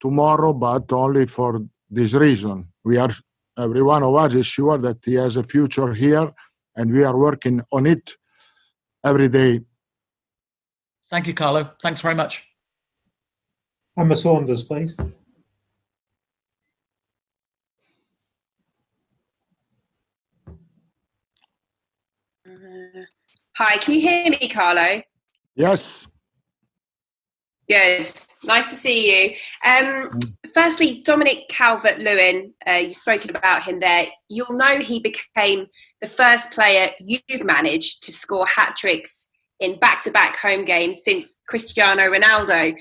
tomorrow, but only for this reason. Every one of us is sure that he has a future here, and we are working on it every day. Thank you, Carlo. Thanks very much. Emma Saunders, please. Hi, can you hear me, Carlo? Yes. Good. Nice to see you. Firstly, Dominic Calvert-Lewin, you've spoken about him there. You'll know he became the first player you've managed to score hat-tricks in back-to-back home games since Cristiano Ronaldo.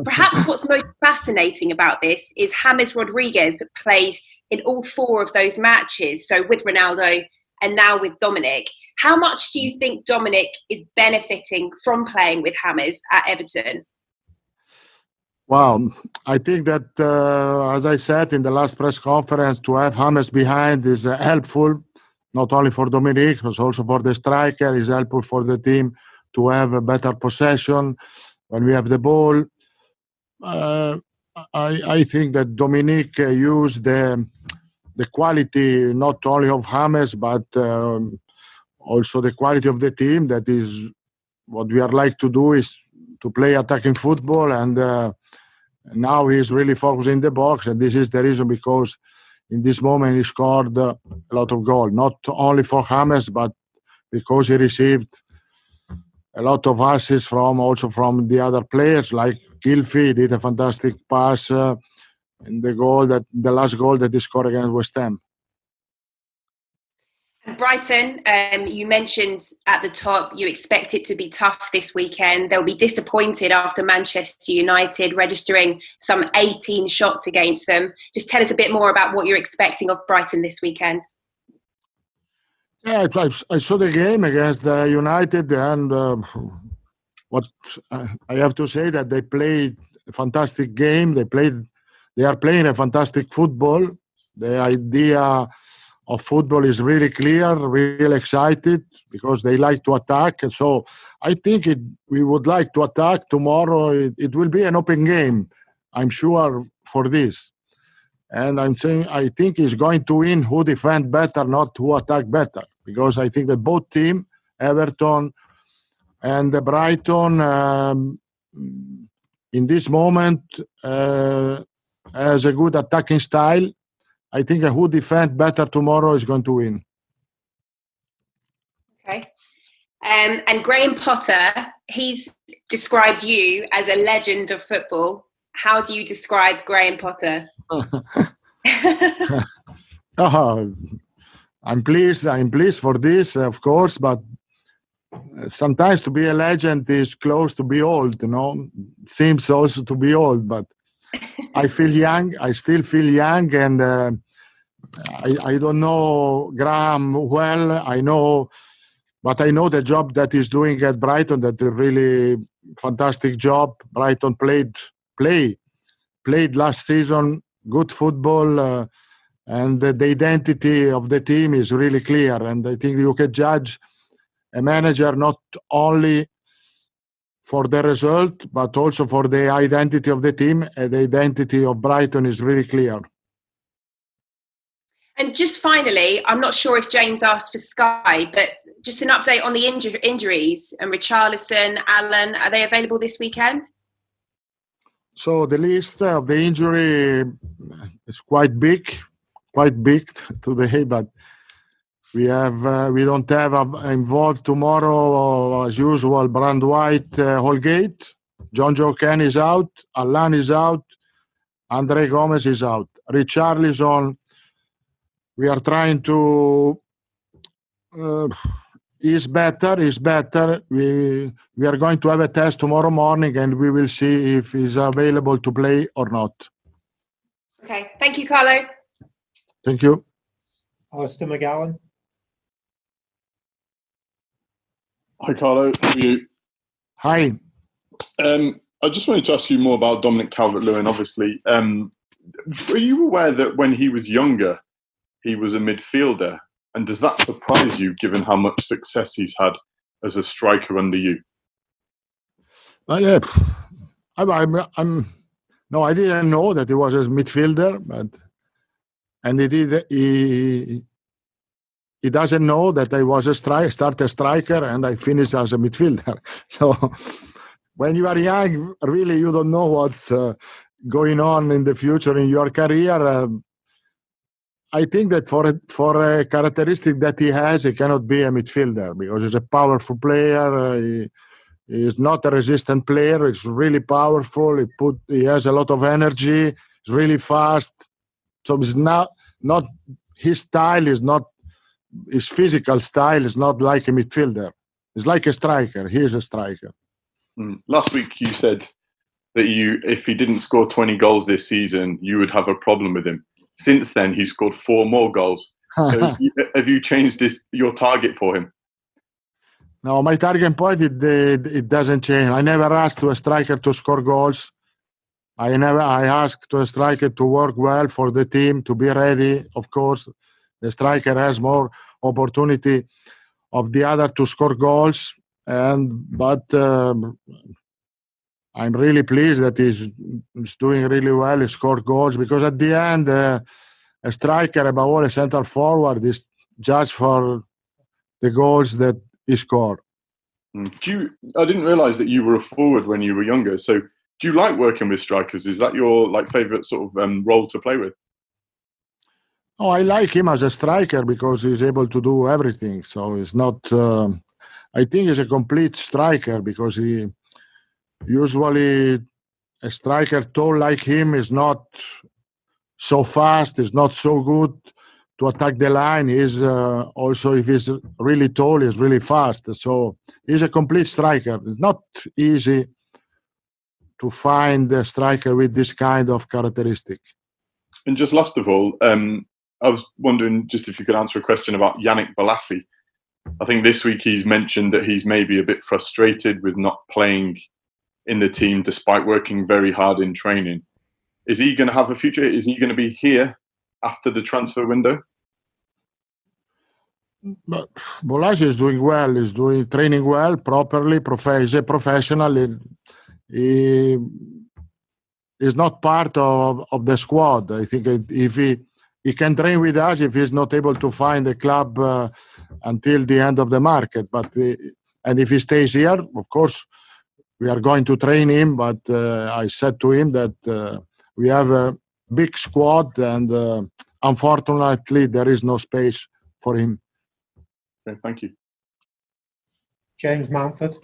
Perhaps what's most fascinating about this is James Rodriguez played in all 4 of those matches, so with Ronaldo and now with Dominic. How much do you think Dominic is benefiting from playing with James at Everton? Wow. I think that, as I said in the last press conference, to have James behind is helpful, not only for Dominic, but also for the striker. It's helpful for the team to have a better possession when we have the ball. I think that Dominic used the quality not only of James, but also the quality of the team. That is what we are like to do, is to play attacking football, and now he's really focused in the box, and this is the reason because in this moment he scored a lot of goals, not only for James, but because he received a lot of assists also from the other players, like Gylfi did a fantastic pass in the last goal that he scored against West Ham. Brighton, you mentioned at the top you expect it to be tough this weekend. They'll be disappointed after Manchester United registering some 18 shots against them. Just tell us a bit more about what you're expecting of Brighton this weekend. Yeah, I saw the game against United, and what I have to say that they played a fantastic game. They are playing a fantastic football. The idea of football is really clear, really excited, because they like to attack. And so I think we would like to attack tomorrow. It will be an open game, I'm sure, for this. And I think it's going to win who defend better, not who attack better. Because I think that both teams, Everton and Brighton, in this moment, has a good attacking style. I think who defend better tomorrow is going to win. Okay. And Graham Potter, he's described you as a legend of football. How do you describe Graham Potter? I'm pleased for this, of course, but sometimes to be a legend is close to be old, Seems also to be old, but I feel young. I still feel young, and I don't know Graham well. But I know the job that he's doing at Brighton, that a really fantastic job. Brighton played last season good football, and the identity of the team is really clear. And I think you can judge a manager not only for the result, but also for the identity of the team. And the identity of Brighton is really clear. And just finally, I'm not sure if James asked for Sky, but just an update on the injuries. And Richarlison, Allen, are they available this weekend? So the list of the injury is quite big today, but we don't have involved tomorrow, as usual, Brand White, Holgate, John Joe Ken is out, Allan is out, Andre Gomez is out. Richarlison, we are trying to... He's better. We are going to have a test tomorrow morning, and we will see if he's available to play or not. Okay. Thank you, Carlo. Thank you. Alistair McGowan. Hi, Carlo. How are you? Hi. I just wanted to ask you more about Dominic Calvert-Lewin, obviously. Were you aware that when he was younger, he was a midfielder? And does that surprise you, given how much success he's had as a striker under you? Well, No, I didn't know that he was a midfielder, and he doesn't know that I was a striker and I finished as a midfielder. So when you are young, really you don't know what's going on in the future in your career. I think that for a characteristic that he has, he cannot be a midfielder because he's a powerful player. He is not a resistant player. He's really powerful. He has a lot of energy. He's really fast. So it's not his style is not his physical style is not like a midfielder. It's like a striker. He is a striker. Last week you said that if he didn't score 20 goals this season, you would have a problem with him. Since then, he's scored 4 more goals. So have you changed your target for him? No, my target point, it doesn't change. I never asked to a striker to score goals. I asked to a striker to work well for the team, to be ready. Of course, the striker has more opportunity of the other to score goals. But I'm really pleased that he's doing really well. He scored goals because at the end, a striker, above all a central forward, is judged for the goals that he scored. I didn't realise that you were a forward when you were younger. So do you like working with strikers? Is that your favourite sort of role to play with? Oh, I like him as a striker because he's able to do everything. So he's not. I think he's a complete striker because he usually a striker tall like him is not so fast. Is not so good to attack the line. He's also, if he's really tall, he's really fast. So he's a complete striker. It's not easy to find a striker with this kind of characteristic. And just last of all, I was wondering just if you could answer a question about Yannick Bolasie. I think this week he's mentioned that he's maybe a bit frustrated with not playing in the team despite working very hard in training. Is he going to have a future? Is he going to be here after the transfer window? But Bolasie is doing well. He's training well, properly. He's a professional. He is not part of the squad. I think if he can train with us if he's not able to find a club until the end of the market. And if he stays here, of course, we are going to train him. But I said to him that we have a big squad, and unfortunately, there is no space for him. Okay, thank you. James Mountford.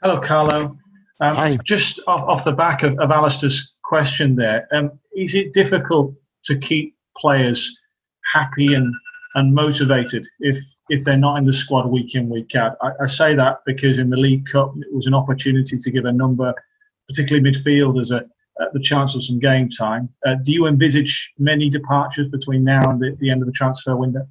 Hello, Carlo. Hi. Just off the back of Alistair's question there, is it difficult to keep players happy and motivated if they're not in the squad week in, week out? I say that because in the League Cup, it was an opportunity to give a number, particularly midfielders, the chance of some game time. Do you envisage many departures between now and the end of the transfer window?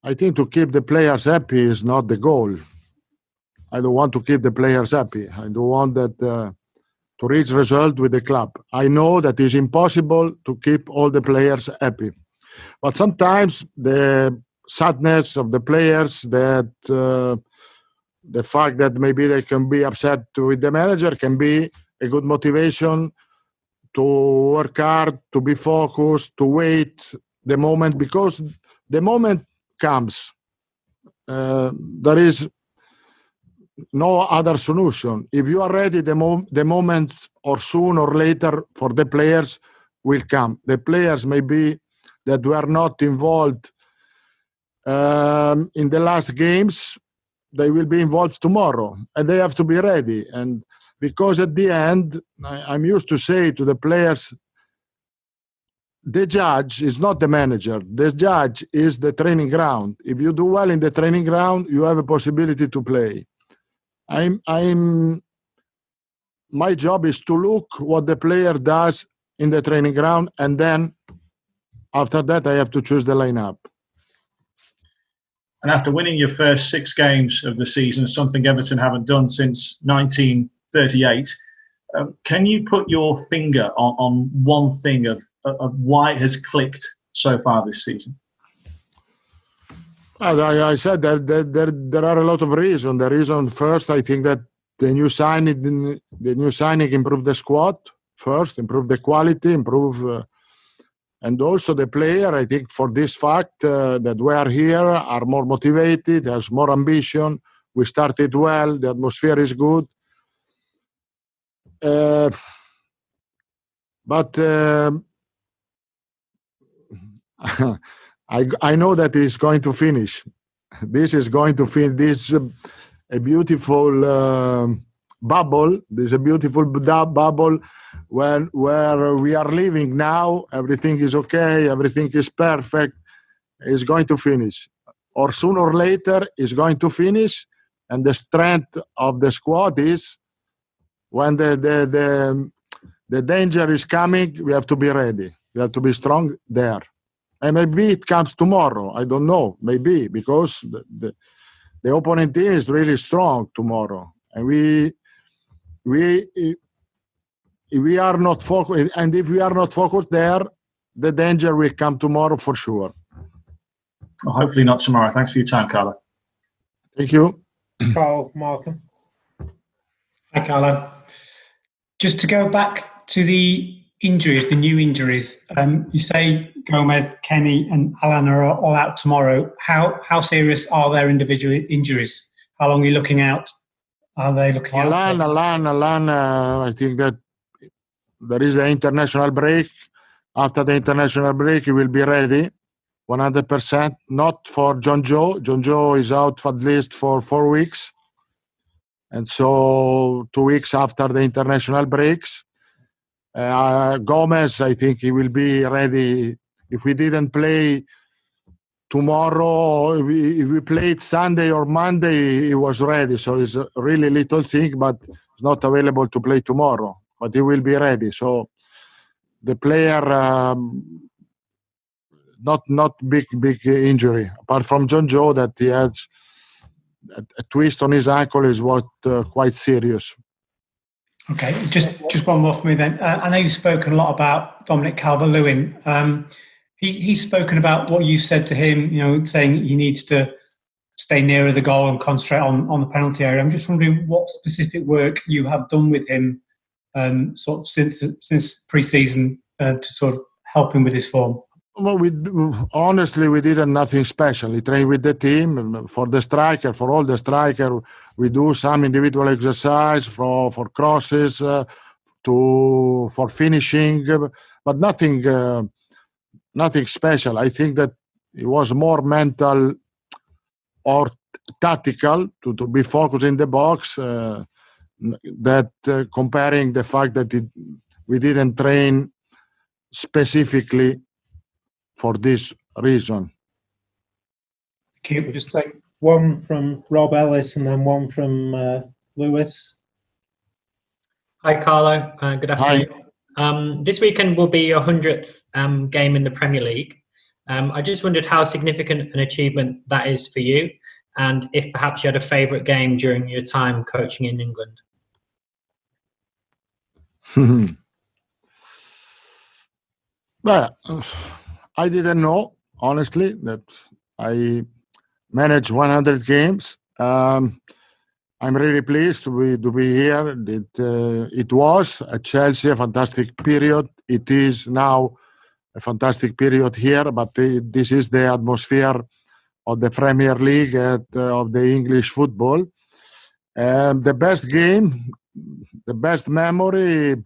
I think to keep the players happy is not the goal. I don't want to keep the players happy. I don't want that to reach result with the club. I know that it's impossible to keep all the players happy. But sometimes the sadness of the players, that the fact that maybe they can be upset with the manager can be a good motivation to work hard, to be focused, to wait the moment, because the moment comes. There is no other solution. If you are ready, the moment or soon or later for the players will come. The players maybe that were not involved in the last games, they will be involved tomorrow, and they have to be ready. And because at the end, I'm used to say to the players, the judge is not the manager. The judge is the training ground. If you do well in the training ground, you have a possibility to play. My job is to look what the player does in the training ground, and then after that, I have to choose the lineup. And after winning your first 6 games of the season, something Everton haven't done since 1938, can you put your finger on one thing of why it has clicked so far this season? I said that there are a lot of reasons. The reason first, I think that the new signing improved the squad first, improve the quality, and also the player. I think for this fact that we are here are more motivated, there's more ambition. We started well. The atmosphere is good. But I know that it's going to finish. This is going to finish. This a beautiful bubble. There's a beautiful bubble where we are living now. Everything is okay. Everything is perfect. It's going to finish, or sooner or later, it's going to finish. And the strength of the squad is when the danger is coming, we have to be ready. We have to be strong there. And maybe it comes tomorrow. I don't know. Maybe because the opponent team is really strong tomorrow, and we are not focused. And if we are not focused there, the danger will come tomorrow for sure. Well, hopefully not tomorrow. Thanks for your time, Carlo. Thank you. Carl, Markham. Hi, Carlo. Just to go back to the injuries, the new injuries. You say Gomez, Kenny, and Alan are all out tomorrow. How serious are their individual injuries? How long are you looking out? Are they looking out? Alan. I think that there is the international break. After the international break, he will be ready, 100%. Not for John Joe. John Joe is out for at least for 4 weeks, and so 2 weeks after the international breaks. Gomez, I think he will be ready. If we didn't play tomorrow, if we played Sunday or Monday, he was ready. So it's a really little thing, but it's not available to play tomorrow. But he will be ready. So the player, not big injury. Apart from John Joe, that he has a twist on his ankle is what quite serious. Okay, just one more for me then. I know you've spoken a lot about Dominic Calvert-Lewin. He's spoken about what you said to him, saying he needs to stay nearer the goal and concentrate on the penalty area. I'm just wondering what specific work you have done with him sort of since pre-season to sort of help him with his form. Well, honestly, we did nothing special. We trained with the team. For all the striker, we do some individual exercise for crosses, for finishing, but nothing special. I think that it was more mental or tactical to be focused in the box. That comparing the fact that we didn't train specifically for this reason. Okay, we'll just take one from Rob Ellis and then one from Lewis. Hi, Carlo. Good afternoon. This weekend will be your 100th game in the Premier League. I just wondered how significant an achievement that is for you, and if perhaps you had a favourite game during your time coaching in England. Well, I didn't know, honestly, that I managed 100 games. I'm really pleased to be here. It was at Chelsea a fantastic period. It is now a fantastic period here, but this is the atmosphere of the Premier League, of the English football. The best game, the best memory...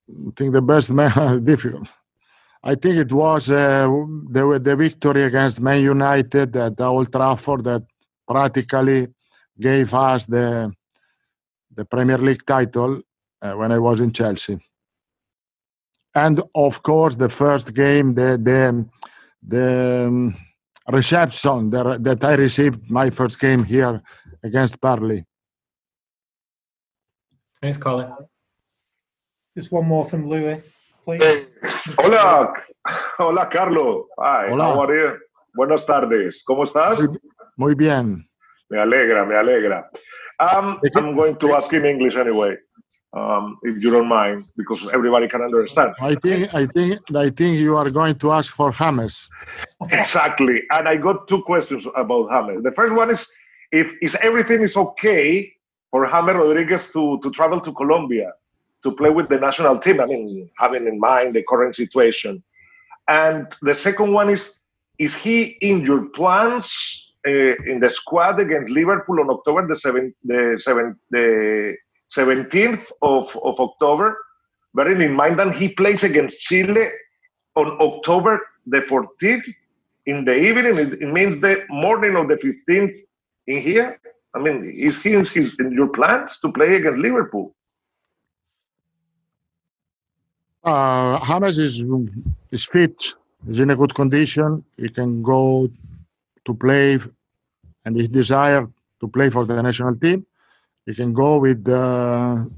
I think the best difficult. I think it was the victory against Man United at Old Trafford that practically gave us the Premier League title when I was in Chelsea. And of course, the first game, the reception that I received my first game here against Burnley. Thanks, Carlo. Just one more from Louis, please. Hey. Hola, Carlo. Hi, Hola. How are you? Buenas tardes. ¿Cómo estás? Muy bien. Me alegra. I'm going to ask in English anyway. if you don't mind, because everybody can understand. I think you are going to ask for James. Exactly. And I got two questions about James. The first one is if everything is okay for James Rodriguez to travel to Colombia to play with the national team. I mean, having in mind the current situation. And the second one is he in your plans in the squad against Liverpool on October the 17th of October? Bearing in mind that he plays against Chile on October the 14th in the evening. It means the morning of the 15th in here. I mean, is he in your plans to play against Liverpool? James is fit. He's in a good condition. He can go to play, and he desire to play for the national team. He can go with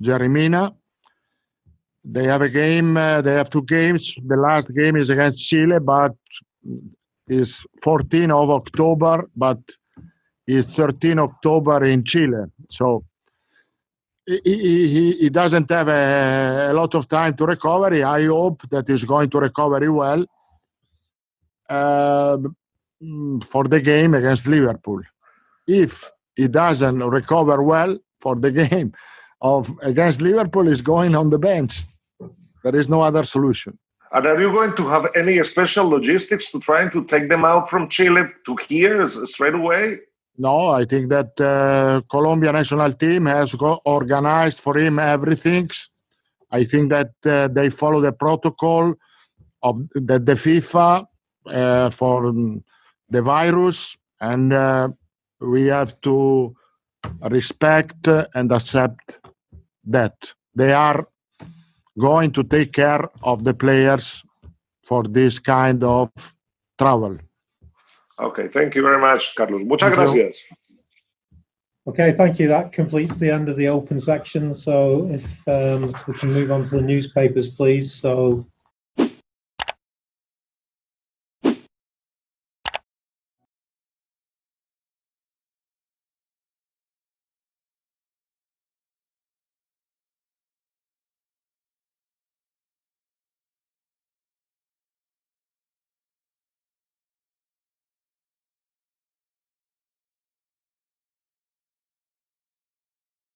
Jerry Mina. They have a game. They have two games. The last game is against Chile, but is 14 of October, but is 13 October in Chile. So he doesn't have a lot of time to recover. I hope that he's going to recover well for the game against Liverpool. If he doesn't recover well for the game against Liverpool, he's going on the bench. There is no other solution. And are you going to have any special logistics to trying to take them out from Chile to here straight away? No, I think that Colombia national team has organized for him everything. I think that they follow the protocol of the FIFA for the virus, and we have to respect and accept that. They are going to take care of the players for this kind of travel. Okay, thank you very much, Carlos. Muchas gracias. Okay, thank you. That completes the end of the open section. So if we can move on to the newspapers, please. So